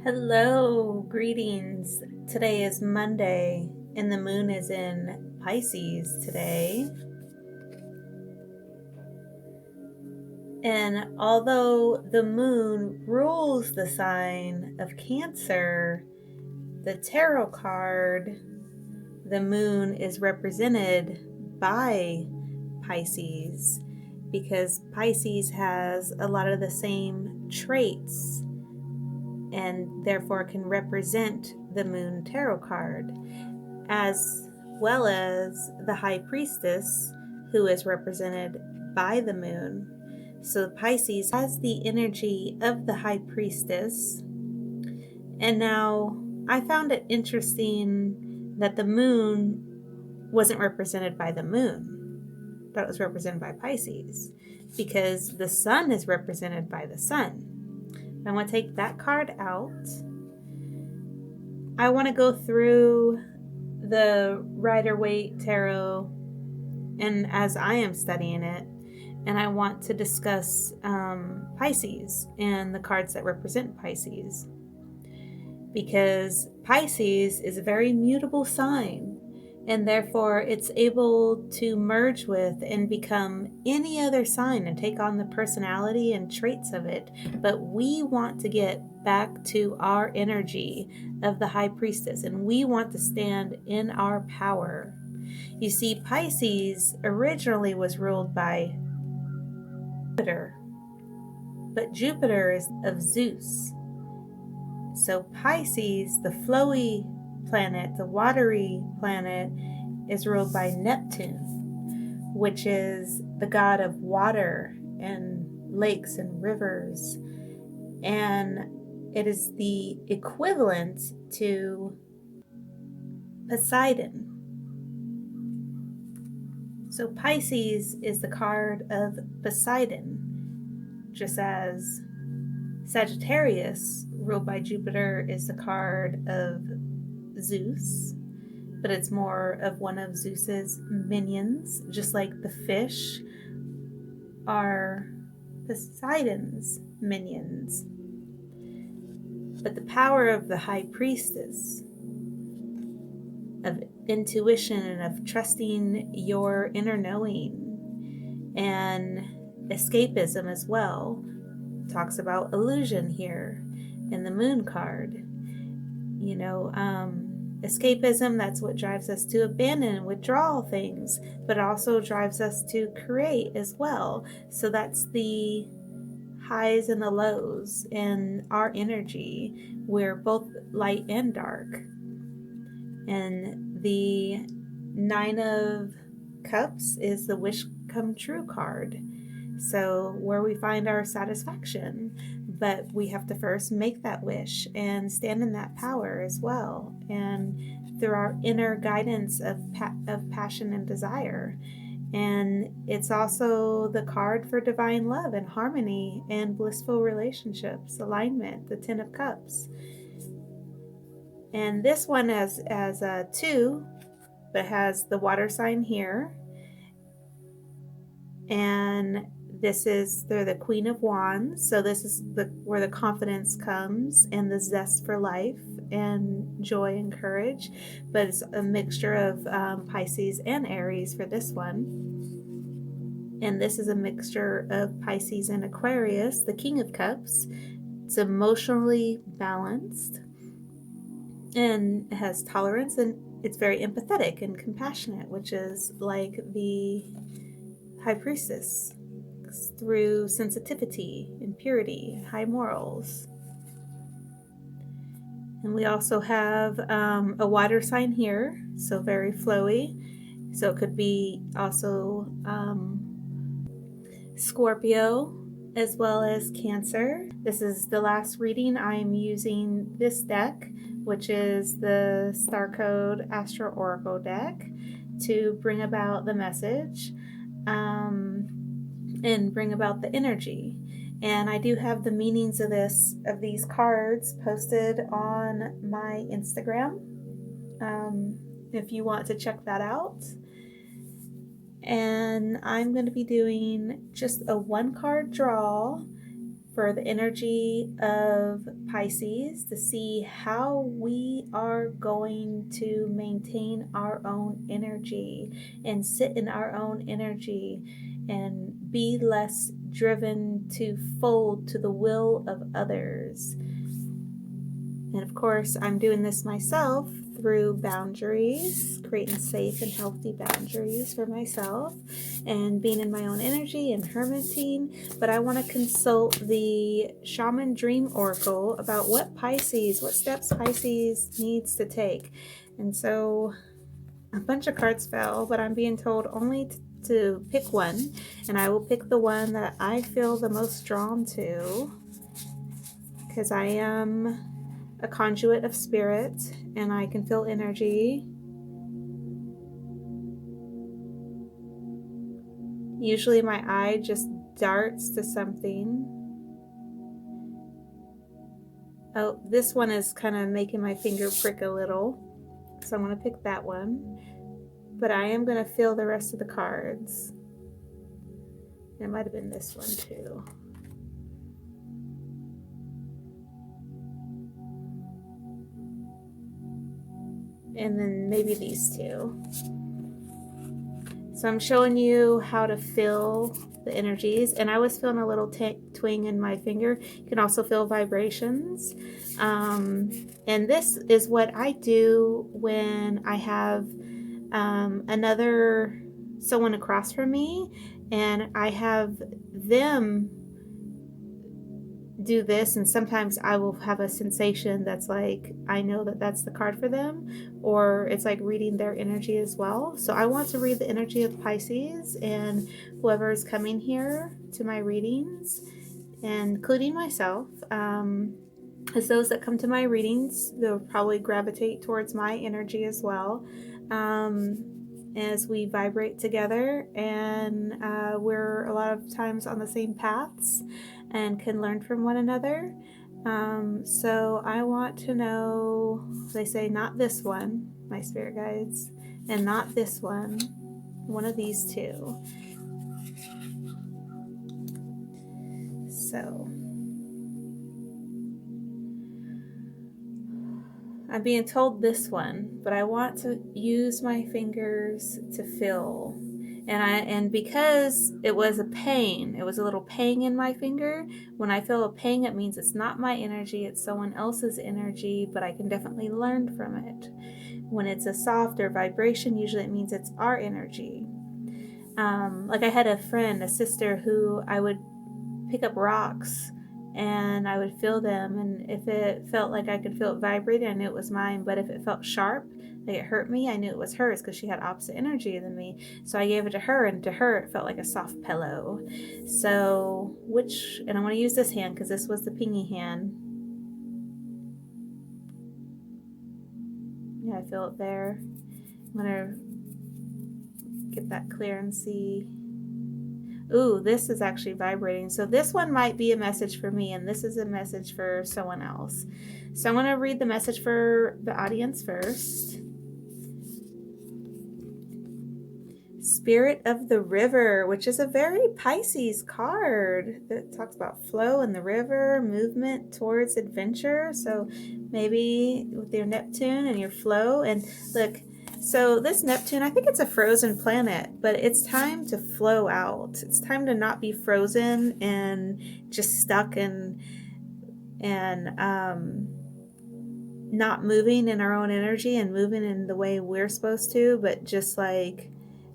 Hello, greetings. Today is Monday, and the moon is in Pisces today. And although the moon rules the sign of Cancer, the tarot card, the moon is represented by Pisces because Pisces has a lot of the same traits and therefore can represent the moon tarot card, as well as the high priestess, who is represented by the moon. So Pisces has the energy of the high priestess. And now I found it interesting that the moon wasn't represented by the moon, that it was represented by Pisces, because the sun is represented by the sun. I'm going to take that card out. I want to go through the Rider-Waite Tarot, and as I am studying it, and I want to discuss Pisces and the cards that represent Pisces, because Pisces is a very mutable sign, and therefore it's able to merge with and become any other sign and take on the personality and traits of it. But we want to get back to our energy of the high priestess, and we want to stand in our power. You see, Pisces originally was ruled by Jupiter, but Jupiter is of Zeus. So Pisces, the flowy planet, the watery planet, is ruled by Neptune, which is the god of water and lakes and rivers. And it is the equivalent to Poseidon. So Pisces is the card of Poseidon, just as Sagittarius, ruled by Jupiter, is the card of Zeus, but it's more of one of Zeus's minions, just like the fish are Poseidon's minions. But the power of the high priestess, of intuition and of trusting your inner knowing, and escapism as well, talks about illusion here in the moon card. Escapism, that's what drives us to abandon and withdraw things, but also drives us to create as well. So that's the highs and the lows in our energy. We're both light and dark. And the Nine of Cups is the wish come true card. So where we find our satisfaction, but we have to first make that wish and stand in that power as well, and through our inner guidance of passion and desire. And it's also the card for divine love and harmony and blissful relationships, alignment, the Ten of Cups. And this one has a 2, but has the water sign here. And they're the Queen of Wands. So this is where the confidence comes and the zest for life and joy and courage. But it's a mixture of Pisces and Aries for this one. And this is a mixture of Pisces and Aquarius, the King of Cups. It's emotionally balanced and has tolerance, and it's very empathetic and compassionate, which is like the High Priestess, through sensitivity and purity, high morals. And we also have a water sign here, so very flowy. So it could be also Scorpio as well as Cancer. This is the last reading. I'm using this deck, which is the Star Code Astro Oracle deck, to bring about the message and bring about the energy. And I do have the meanings of these cards posted on my Instagram, if you want to check that out. And I'm going to be doing just a 1 card draw for the energy of Pisces to see how we are going to maintain our own energy and sit in our own energy and be less driven to fold to the will of others. And of course, I'm doing this myself through boundaries, creating safe and healthy boundaries for myself and being in my own energy and hermiting. But I want to consult the Shaman Dream Oracle about what steps Pisces needs to take. And so a bunch of cards fell, but I'm being told only to pick one. And I will pick the one that I feel the most drawn to, because I am a conduit of spirit and I can feel energy. Usually my eye just darts to something. Oh, this one is kind of making my finger prick a little, so I'm going to pick that one. But I am going to feel the rest of the cards. It might have been this one too. And then maybe these two. So I'm showing you how to feel the energies. And I was feeling a little twing in my finger. You can also feel vibrations. And this is what I do when I have someone across from me and I have them do this, and sometimes I will have a sensation that's like I know that that's the card for them, or it's like reading their energy as well. So I want to read the energy of Pisces and whoever is coming here to my readings, including myself. As those that come to my readings, they'll probably gravitate towards my energy as well. As we vibrate together, and we're a lot of times on the same paths and can learn from one another. So I want to know, they say not this one, my spirit guides, and not this one of these two. So I'm being told this one, but I want to use my fingers to feel. And because it was a pang, it was a little pang in my finger. When I feel a pang, it means it's not my energy, it's someone else's energy, but I can definitely learn from it. When it's a softer vibration, usually it means it's our energy. Like I had a friend, a sister, who I would pick up rocks and I would feel them, and if it felt like I could feel it vibrating, I knew it was mine. But if it felt sharp, like it hurt me, I knew it was hers, because she had opposite energy than me. So I gave it to her, and to her it felt like a soft pillow. So and I want to use this hand because this was the pingy hand. Yeah, I feel it there. I'm gonna get that clear and see. Ooh, this is actually vibrating. So this one might be a message for me, and this is a message for someone else. So I'm going to read the message for the audience first. Spirit of the River, which is a very Pisces card that talks about flow in the river, movement towards adventure. So maybe with your Neptune and your flow. And look, so this Neptune, I think it's a frozen planet, but it's time to flow out. It's time to not be frozen and just stuck and not moving in our own energy and moving in the way we're supposed to, but just like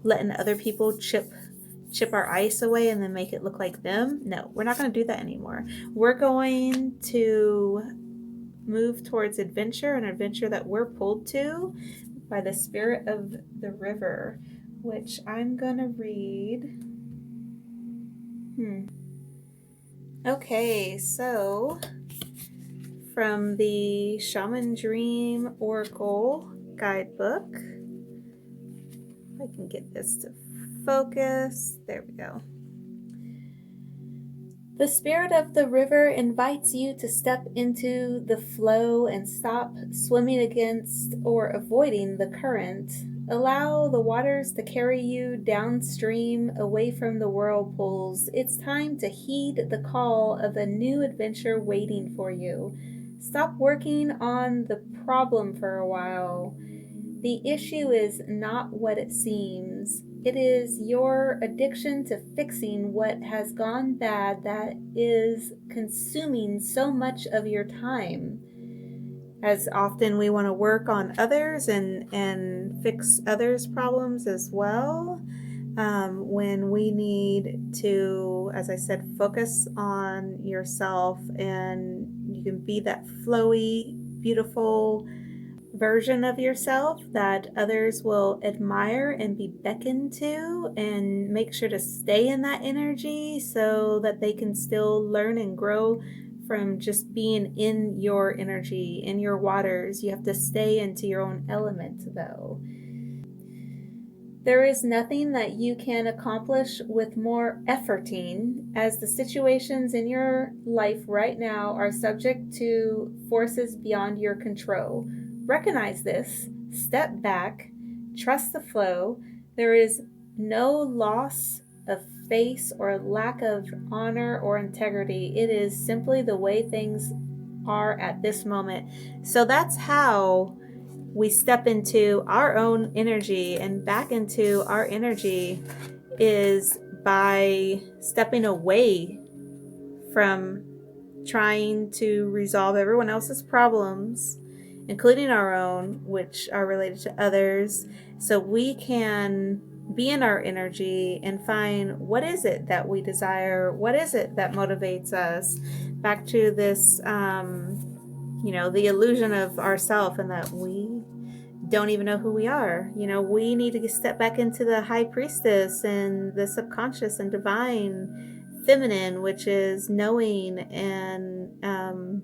letting other people chip our ice away and then make it look like them. No, we're not going to do that anymore. We're going to move towards adventure, an adventure that we're pulled to by the Spirit of the River, which I'm gonna read. Okay, so from the Shaman Dream Oracle guidebook, if I can get this to focus. There we go. The Spirit of the River invites you to step into the flow and stop swimming against or avoiding the current Allow the waters to carry you downstream away from the whirlpools. It's time to heed the call of a new adventure waiting for you. Stop working on the problem for a while. The issue is not what it seems. It is your addiction to fixing what has gone bad that is consuming so much of your time. As often we want to work on others and fix others' problems as well, when we need to, as I said, focus on yourself, and you can be that flowy, beautiful version of yourself that others will admire and be beckoned to, and make sure to stay in that energy so that they can still learn and grow from just being in your energy, in your waters. You have to stay into your own element, though. There is nothing that you can accomplish with more efforting, as the situations in your life right now are subject to forces beyond your control. Recognize this, step back, trust the flow. There is no loss of face or lack of honor or integrity. It is simply the way things are at this moment. So that's how we step into our own energy and back into our energy, is by stepping away from trying to resolve everyone else's problems, including our own, which are related to others, so we can be in our energy and find what is it that we desire, what is it that motivates us, back to this the illusion of ourself, and that we don't even know who we are. We need to step back into the high priestess and the subconscious and divine feminine, which is knowing and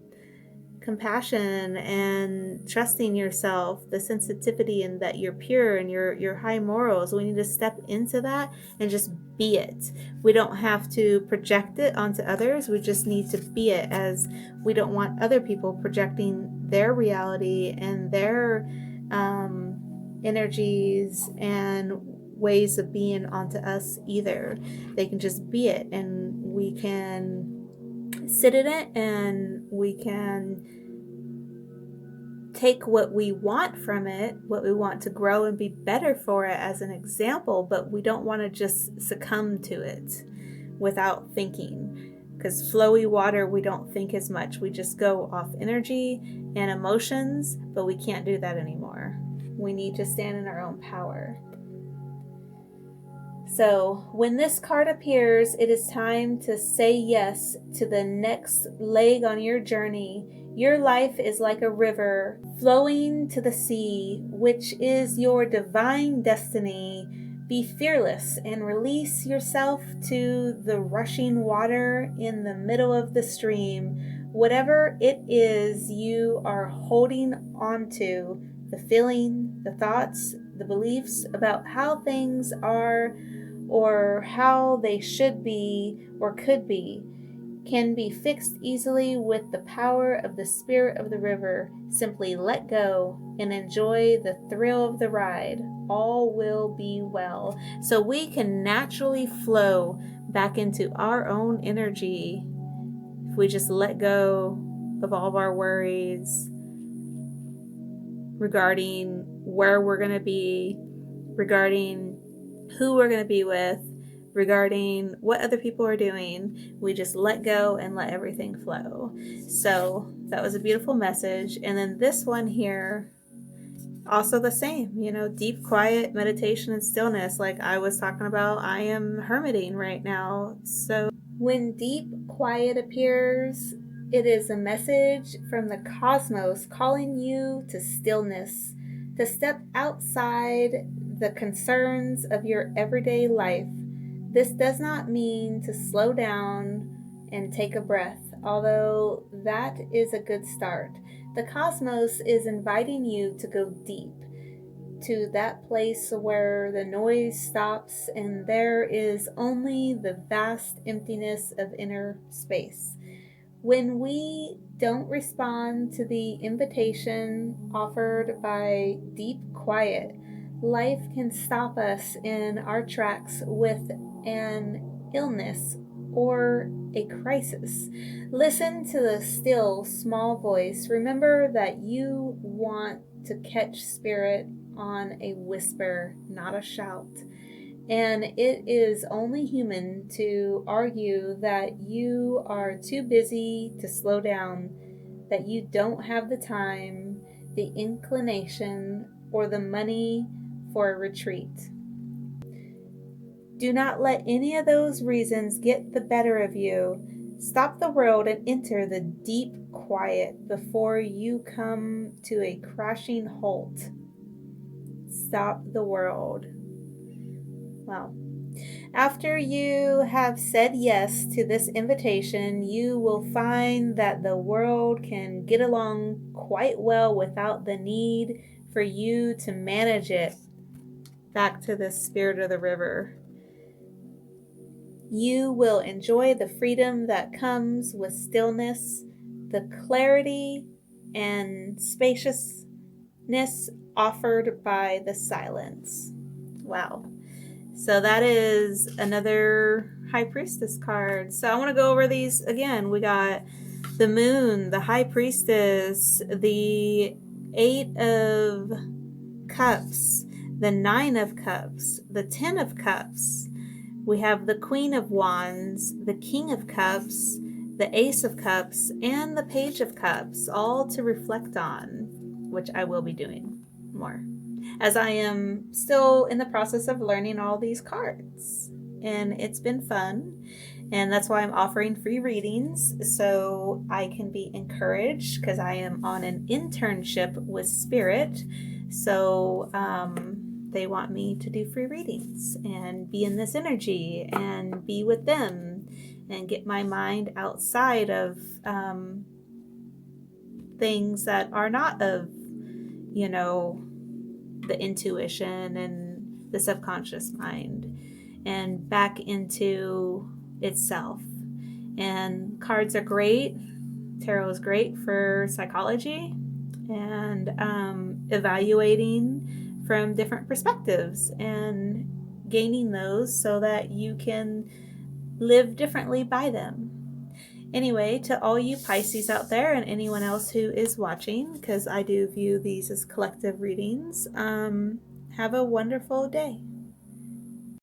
compassion and trusting yourself, the sensitivity, and that you're pure and your high morals. We need to step into that and just be it. We don't have to project it onto others. We just need to be it, as we don't want other people projecting their reality and their energies and ways of being onto us either. They can just be it, and we can sit in it, and we can take what we want from it, what we want to grow and be better for it, as an example, but we don't want to just succumb to it without thinking. Because flowy water, we don't think as much. We just go off energy and emotions, but we can't do that anymore. We need to stand in our own power. So when this card appears, it is time to say yes to the next leg on your journey. Your life is like a river flowing to the sea, which is your divine destiny. Be fearless and release yourself to the rushing water in the middle of the stream. Whatever it is you are holding onto, the feeling, the thoughts, the beliefs about how things are or how they should be or could be, can be fixed easily with the power of the spirit of the river. Simply let go and enjoy the thrill of the ride. All will be well. So we can naturally flow back into our own energy if we just let go of all of our worries regarding where we're going to be, regarding who we're going to be with, regarding what other people are doing. We just let go and let everything flow. So that was a beautiful message. And then this one here, also the same, deep, quiet meditation and stillness. Like I was talking about, I am hermiting right now. So when deep quiet appears, it is a message from the cosmos calling you to stillness, to step outside the concerns of your everyday life. This does not mean to slow down and take a breath, although that is a good start. The cosmos is inviting you to go deep, to that place where the noise stops and there is only the vast emptiness of inner space. When we don't respond to the invitation offered by deep quiet, Life can stop us in our tracks with an illness or a crisis. Listen to the still, small voice. Remember that you want to catch spirit on a whisper, not a shout. And it is only human to argue that you are too busy to slow down, that you don't have the time, the inclination, or the money for a retreat. Do not let any of those reasons get the better of you. Stop the world and enter the deep quiet before you come to a crashing halt. Stop the world. Well, after you have said yes to this invitation, you will find that the world can get along quite well without the need for you to manage it. Back to the spirit of the river. You will enjoy the freedom that comes with stillness, the clarity and spaciousness offered by the silence. Wow. So that is another High Priestess card. So I want to go over these again. We got the Moon, the High Priestess, the Eight of Cups, the Nine of Cups, the Ten of Cups. We have the Queen of Wands, the King of Cups, the Ace of Cups, and the Page of Cups, all to reflect on, which I will be doing more, as I am still in the process of learning all these cards. And it's been fun. And that's why I'm offering free readings, so I can be encouraged, because I am on an internship with Spirit. So they want me to do free readings and be in this energy and be with them and get my mind outside of things that are not of, the intuition and the subconscious mind, and back into itself. And cards are great. Tarot is great for psychology and evaluating from different perspectives and gaining those so that you can live differently by them. Anyway, to all you Pisces out there and anyone else who is watching, because I do view these as collective readings, have a wonderful day.